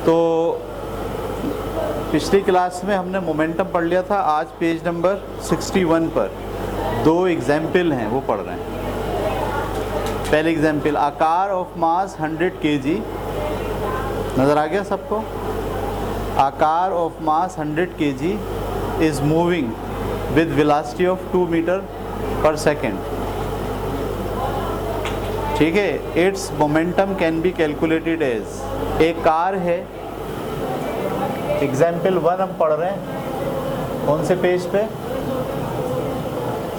तो पिछली क्लास में हमने मोमेंटम पढ़ लिया था। आज पेज नंबर 61 पर दो एग्जाम्पल हैं, वो पढ़ रहे हैं। पहले example, a car of mass 100 kg, नज़र आ गया सबको? A car of mass 100 kg is moving with velocity of 2 metre per second. ठीक है, it's momentum can be calculated as, एक कार है, एग्जाम्पल 1 हम पढ़ रहे हैं, कौन से पेज पे?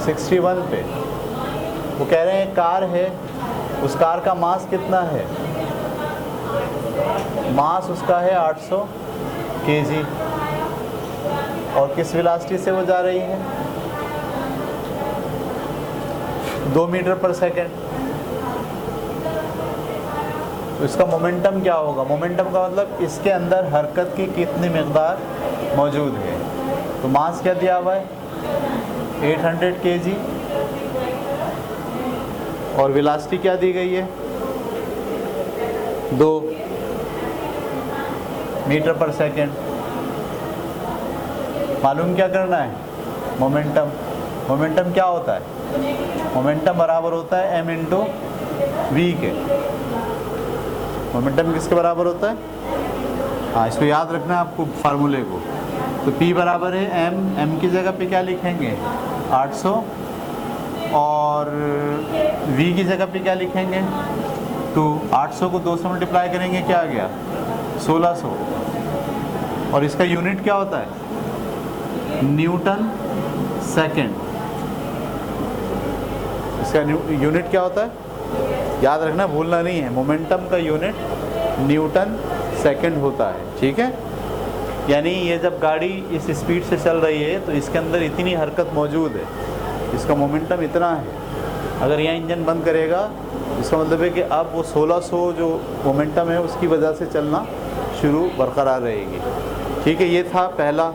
61 पे। वो कह रहे हैं कार है, उस कार का मास कितना है? मास उसका है 800 kg, और किस वेलोसिटी से वो जा रही है? 2 मीटर पर सेकेंड। तो इसका मोमेंटम क्या होगा? मोमेंटम का मतलब इसके अंदर हरकत की कितनी मिकदार मौजूद है। तो मास क्या दिया हुआ है? 800 kg, और वेलोसिटी क्या दी गई है? 2 मीटर पर सेकेंड। मालूम क्या करना है? मोमेंटम। मोमेंटम क्या होता है? मोमेंटम बराबर होता है m इंटू वी के। मोमेंटम किसके बराबर होता है? हाँ, इसको याद रखना है आपको फार्मूले को। तो P बराबर है m की जगह पे क्या लिखेंगे? 800, और V की जगह पे क्या लिखेंगे? 2। 800 को 2 से मल्टीप्लाई करेंगे, क्या आ गया? 1600। और इसका यूनिट क्या होता है? Newton second. इसका यूनिट क्या होता है? याद रखना, भूलना नहीं है। मोमेंटम का यूनिट न्यूटन सेकंड होता है। ठीक है, यानी ये जब गाड़ी इस स्पीड से चल रही है तो इसके अंदर इतनी हरकत मौजूद है, इसका मोमेंटम इतना है। अगर यह इंजन बंद करेगा, इसका मतलब है कि अब वो 1600 जो मोमेंटम है उसकी वजह से चलना शुरू बरकरार रहेगी। ठीक है, ये था पहला।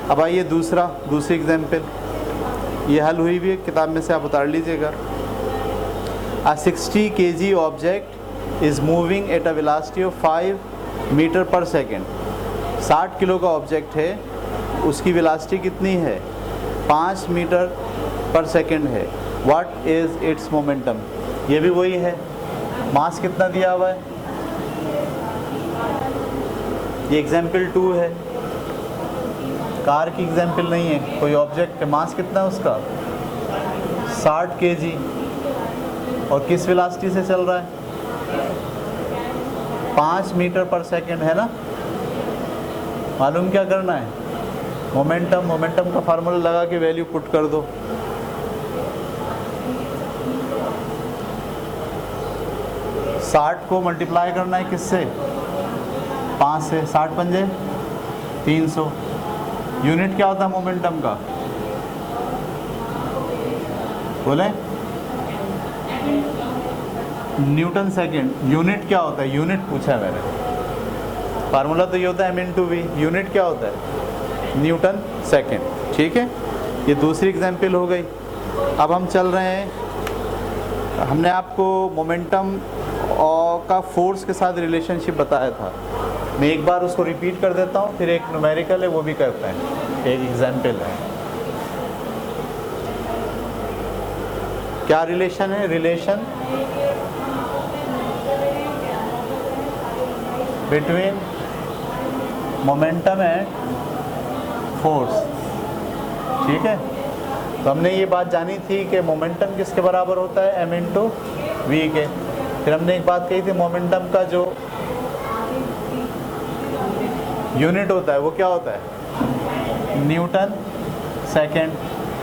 अब आइए दूसरी एग्जाम्पल, ये हल हुई भी है, किताब में से आप उतार लीजिएगा। A 60 kg object is moving at a velocity of 5 metre per second. 60 kilo का ऑब्जेक्ट है, उसकी वेलोसिटी कितनी है? 5 मीटर पर सेकेंड है। What is its momentum? ये भी वही है। मास कितना दिया हुआ है? ये एग्जाम्पल 2 है, कार की एग्जाम्पल नहीं है, कोई ऑब्जेक्ट है। मास कितना है उसका? 60 kg, और किस वेलोसिटी से चल रहा है? 5 मीटर पर सेकेंड, है ना? मालूम क्या करना है? मोमेंटम। मोमेंटम का फार्मूला लगा के वैल्यू पुट कर दो। साठ को मल्टीप्लाई करना है किससे? 5 से। 60 पंजे 300। यूनिट क्या होता है मोमेंटम का? बोले? Newton second. यूनिट क्या होता है? यूनिट पूछा है मैंने। फार्मूला तो ये होता है m इंटू वी। यूनिट क्या होता है? Newton second. ठीक है, ये दूसरी एग्जाम्पल हो गई। अब हम चल रहे हैं, हमने आपको मोमेंटम और का फोर्स के साथ रिलेशनशिप बताया था। मैं एक बार उसको रिपीट कर देता हूँ, फिर एक न्यूमेरिकल है वो भी करते हैं, एक एग्जाम्पल है। क्या रिलेशन है? Relation between momentum and force. ठीक है, तो हमने ये बात जानी थी कि मोमेंटम किसके बराबर होता है? m इंटू वी के। फिर हमने एक बात कही थी, मोमेंटम का जो यूनिट होता है वो क्या होता है? Newton second.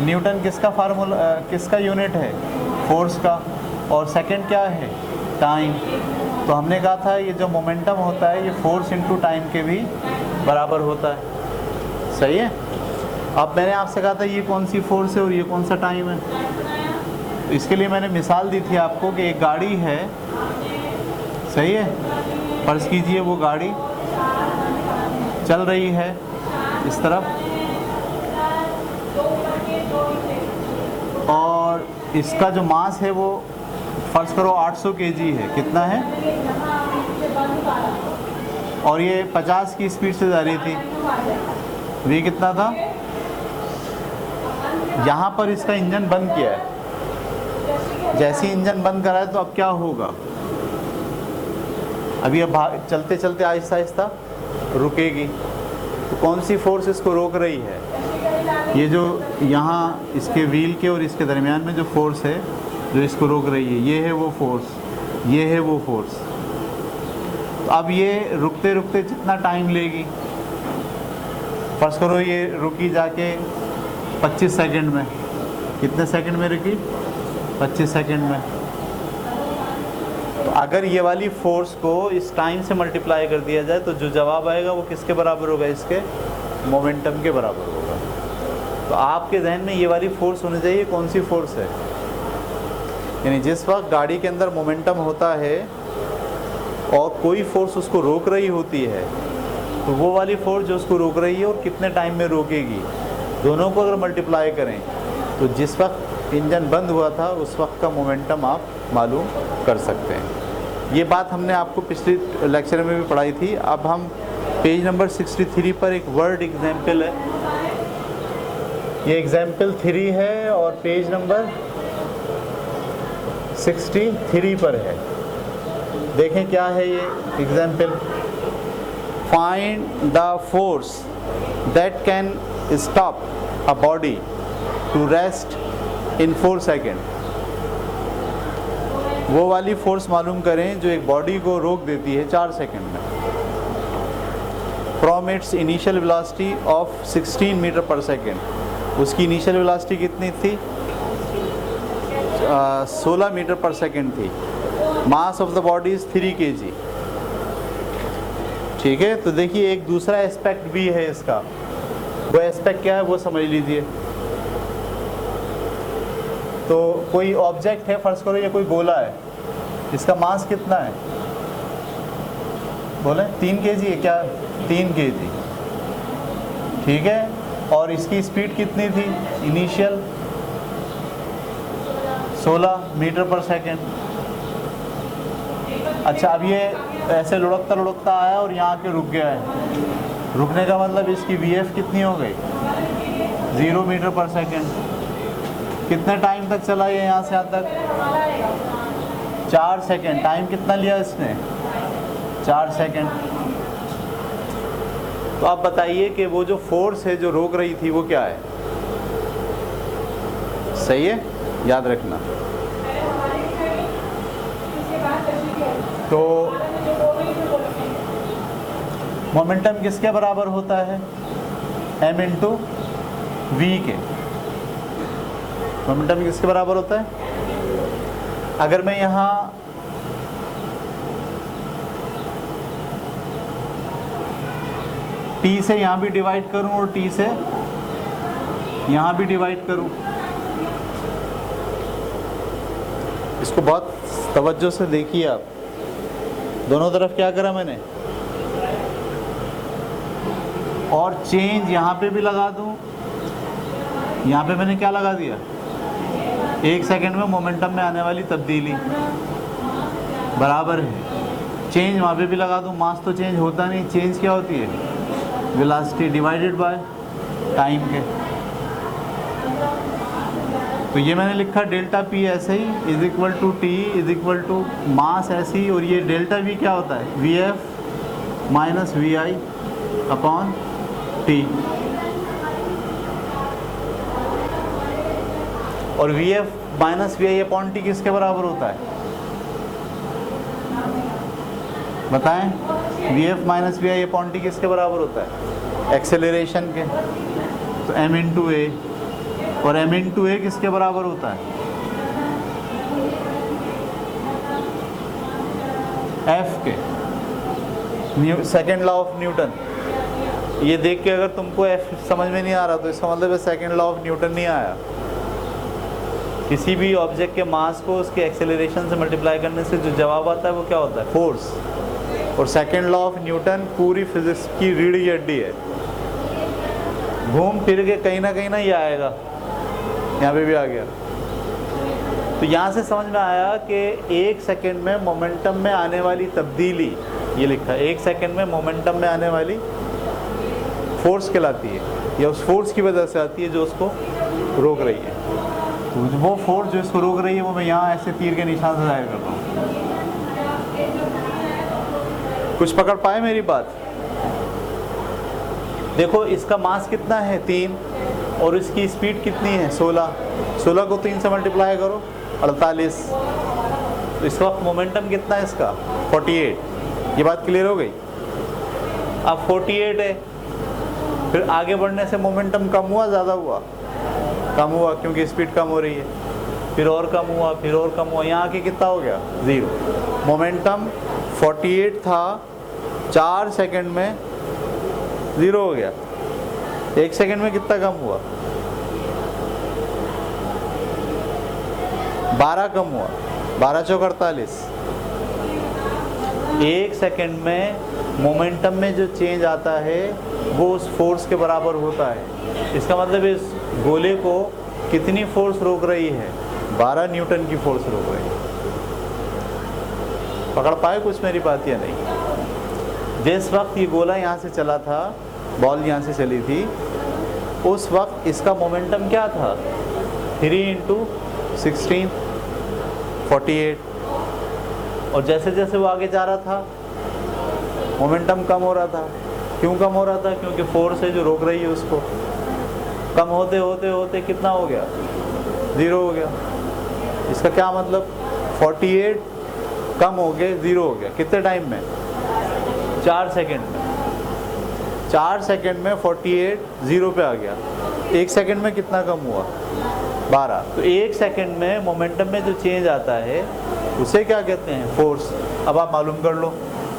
न्यूटन किसका फार्मूला, किसका यूनिट है? फोर्स का। और सेकेंड क्या है? टाइम। तो हमने कहा था ये जो मोमेंटम होता है ये फोर्स इंटू टाइम के भी बराबर होता है। सही है। अब मैंने आपसे कहा था ये कौन सी फोर्स है और ये कौन सा टाइम है। तो इसके लिए मैंने मिसाल दी थी आपको कि एक गाड़ी है, सही है, फर्ज कीजिए वो गाड़ी चल रही है इस तरफ, और इसका जो मास है वो फर्ज करो 800 kg है। कितना है? और ये 50 की स्पीड से जा रही थी, v कितना था? यहाँ पर इसका इंजन बंद किया है, जैसे ही इंजन बंद करा है तो अब क्या होगा? अभी अब चलते चलते आहिस्ता आहिस्ता रुकेगी। तो कौन सी फोर्स इसको रोक रही है? ये जो यहाँ इसके व्हील के और इसके दरमियान में जो फोर्स है जो इसको रोक रही है, ये है वो फोर्स, ये है वो फोर्स। तो अब ये रुकते रुकते जितना टाइम लेगी, फर्स्ट करो ये रुकी जाके 25 सेकंड में, कितने सेकंड में रुकी? 25 सेकंड में। तो अगर ये वाली फोर्स को इस टाइम से मल्टीप्लाई कर दिया जाए तो जो जवाब आएगा वो किसके बराबर होगा? इसके मोमेंटम के बराबर होगा। तो आपके जहन में ये वाली फोर्स होनी चाहिए, कौन सी फोर्स है? यानी जिस वक्त गाड़ी के अंदर मोमेंटम होता है और कोई फोर्स उसको रोक रही होती है, तो वो वाली फोर्स जो उसको रोक रही है और कितने टाइम में रोकेगी, दोनों को अगर मल्टीप्लाई करें तो जिस वक्त इंजन बंद हुआ था उस वक्त का मोमेंटम आप मालूम कर सकते हैं। ये बात हमने आपको पिछले लेक्चर में भी पढ़ाई थी। अब हम पेज नंबर 63 पर एक वर्ड एग्जाम्पल है, ये एग्जाम्पल 3 है और पेज नंबर 63 पर है। देखें क्या है ये example. Find the force that can stop a body to rest in 4 second. वो वाली फोर्स मालूम करें जो एक बॉडी को रोक देती है 4 सेकेंड में। From its initial velocity of 16 metre per second. उसकी इनिशियल वेलोसिटी कितनी थी? 16 मीटर पर सेकेंड थी। Mass of the body is 3 kg। ठीक है, तो देखिए एक दूसरा एस्पेक्ट भी है इसका। वो एस्पेक्ट क्या है वो समझ लीजिए। तो कोई ऑब्जेक्ट है, फर्ज करो ये कोई गोला है, इसका मास कितना है? बोले 3 kg है क्या? 3 kg। ठीक है, और इसकी स्पीड कितनी थी इनिशियल? 16 metre per second. अच्छा, अब ये ऐसे लुढ़कता लुढ़कता आया और यहाँ के रुक गया है। रुकने का मतलब इसकी VF कितनी हो गई? 0 मीटर पर सेकेंड। कितने टाइम तक चला ये यहाँ से यहाँ तक? 4 सेकेंड। टाइम कितना लिया इसने? 4 सेकेंड। तो आप बताइए कि वो जो फोर्स है जो रोक रही थी वो क्या है? सही है, याद रखना। तो मोमेंटम किसके बराबर होता है? m इंटू v के। मोमेंटम किसके बराबर होता है? अगर मैं यहाँ t से यहाँ भी डिवाइड करूँ और t से यहाँ भी डिवाइड करूँ, इसको बहुत तवज्जो से देखिए आप। दोनों तरफ क्या करा मैंने? और चेंज यहाँ पे भी लगा दूँ, यहाँ पे मैंने क्या लगा दिया? 1 सेकेंड में मोमेंटम में आने वाली तब्दीली बराबर है। चेंज वहाँ पे भी लगा दूँ, मास तो चेंज होता नहीं। चेंज क्या होती है? वेलोसिटी डिवाइडेड बाय टाइम के। तो ये मैंने लिखा डेल्टा पी ऐसे ही is equal to T is equal to mass ऐसे ही, और ये डेल्टा वी क्या होता है? V F minus V I upon T. और V F minus V I upon T किसके बराबर होता है? बताएं, V F minus V I upon T किसके बराबर होता है? एक्सेलरेशन के। तो एम इंटू ए, और m इंटू ए किसके बराबर होता है? F के। Second law of Newton. ये देख के अगर तुमको F समझ में नहीं आ रहा तो इसका मतलब है सेकेंड लॉ ऑफ न्यूटन नहीं आया। किसी भी ऑब्जेक्ट के मास को उसके एक्सेलरेशन से मल्टीप्लाई करने से जो जवाब आता है वो क्या होता है? फोर्स। और सेकेंड लॉ ऑफ न्यूटन पूरी फिजिक्स की रीढ़ की हड्डी है। घूम फिर के कहीं ना ये आएगा। यहाँ पे भी आ गया। तो यहाँ से समझ में आया कि 1 सेकेंड में मोमेंटम में आने वाली तब्दीली ये लिखा है 1 सेकंड में मोमेंटम में आने वाली फोर्स कहलाती है, या उस फोर्स की वजह से आती है जो उसको रोक रही है। तो वो फोर्स जो इसको रोक रही है वो मैं यहाँ ऐसे तीर के निशान से जाहिर करता हूँ। कुछ पकड़ पाए मेरी बात? देखो इसका मास कितना है 3 और इसकी स्पीड कितनी है 16। 16 को 3 से मल्टीप्लाई करो 48। तो इस वक्त मोमेंटम कितना है इसका 48। ये बात क्लियर हो गई? अब 48 है, फिर आगे बढ़ने से मोमेंटम कम हुआ ज़्यादा हुआ? कम हुआ, क्योंकि स्पीड कम हो रही है। फिर और कम हुआ, फिर और कम हुआ, यहाँ आके कितना हो गया 0। मोमेंटम 48 था, 4 सेकंड में 0 हो गया। 1 सेकंड में कितना कम हुआ? 12 कम हुआ। 12 चौक 48। 1 सेकंड में मोमेंटम में जो चेंज आता है वो उस फोर्स के बराबर होता है। इसका मतलब इस गोले को कितनी फोर्स रोक रही है? 12 न्यूटन की फोर्स रोक रही है। पकड़ पाए कुछ मेरी बात या नहीं? जिस वक्त ये गोला यहाँ से चला था, बॉल यहाँ से चली थी, उस वक्त इसका मोमेंटम क्या था? 3 × 16 48। और जैसे जैसे वो आगे जा रहा था मोमेंटम कम हो रहा था। क्यों कम हो रहा था? क्योंकि फोर्स है जो रोक रही है उसको। कम होते होते होते कितना हो गया? 0 हो गया। इसका क्या मतलब? 48 कम हो गए 0 हो गया। कितने टाइम में? 4 सेकंड में। 4 सेकंड में 48 0 पे आ गया। 1 सेकंड में कितना कम हुआ? 12। तो 1 सेकंड में मोमेंटम में जो चेंज आता है उसे क्या कहते हैं? फोर्स। अब आप मालूम कर लो।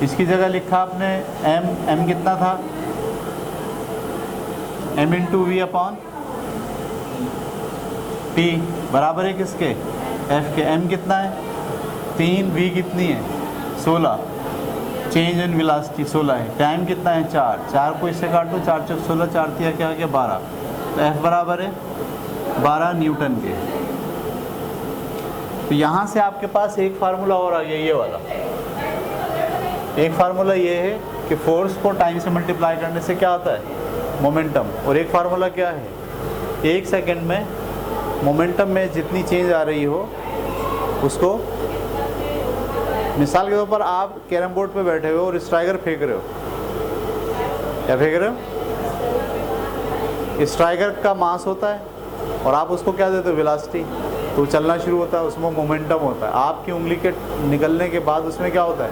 इसकी जगह लिखा आपने m कितना था? m × v/t बराबर है किसके? f के। m कितना है? 3। v कितनी है? 16। चेंज इन वेलोसिटी 16 है। टाइम कितना है? 4। 4 को इससे काट दो, 4 चौक 16, 4 तिया क्या आ गया? 12। तो f बराबर है 12 न्यूटन के। तो यहाँ से आपके पास एक फार्मूला और आ गया, ये वाला। एक फार्मूला ये है कि फोर्स को टाइम से मल्टीप्लाई करने से क्या आता है? मोमेंटम। और एक फार्मूला क्या है? 1 सेकंड में मोमेंटम में जितनी चेंज आ रही हो उसको, मिसाल के तौर पर आप कैरम बोर्ड पे बैठे हो और स्ट्राइकर फेंक रहे हो। क्या फेंक रहे हो? स्ट्राइकर का मास होता है और आप उसको क्या देते हो? वेलोसिटी। तो चलना शुरू होता है, उसमें मोमेंटम होता है। आपकी उंगली के निकलने के बाद उसमें क्या होता है?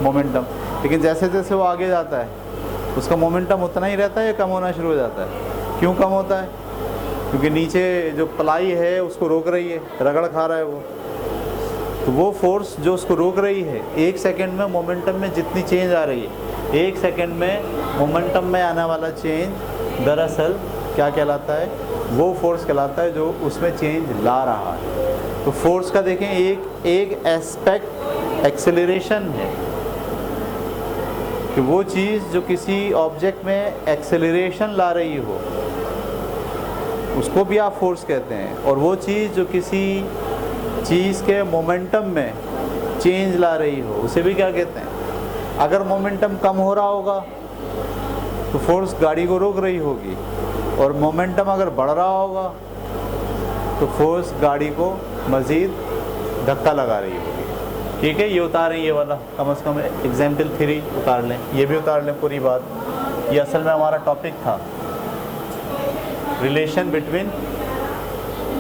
मोमेंटम। लेकिन जैसे जैसे वो आगे जाता है उसका मोमेंटम उतना ही रहता है या कम होना शुरू हो जाता है? क्यों कम होता है? क्योंकि नीचे जो प्लाई है उसको रोक रही है, रगड़ खा रहा है वो। तो वो फोर्स जो उसको रोक रही है, 1 सेकंड में मोमेंटम में जितनी चेंज आ रही है, 1 सेकंड में मोमेंटम में आने वाला चेंज दरअसल क्या कहलाता है? वो फोर्स कहलाता है जो उसमें चेंज ला रहा है। तो फोर्स का देखें एक एस्पेक्ट एक्सेलरेशन है कि वो चीज़ जो किसी ऑब्जेक्ट में एक्सेलरेशन ला रही हो उसको भी आप फोर्स कहते हैं। और वो चीज़ जो किसी चीज़ के मोमेंटम में चेंज ला रही हो उसे भी क्या कहते हैं? अगर मोमेंटम कम हो रहा होगा तो फोर्स गाड़ी को रोक रही होगी, और मोमेंटम अगर बढ़ रहा होगा तो फोर्स गाड़ी को मज़ीद धक्का लगा रही होगी। ठीक है, ये उतारें ये वाला, कम से कम एग्जाम्पल 3 उतार लें, ये भी उतार लें पूरी बात। ये असल में हमारा टॉपिक था, रिलेशन बिटवीन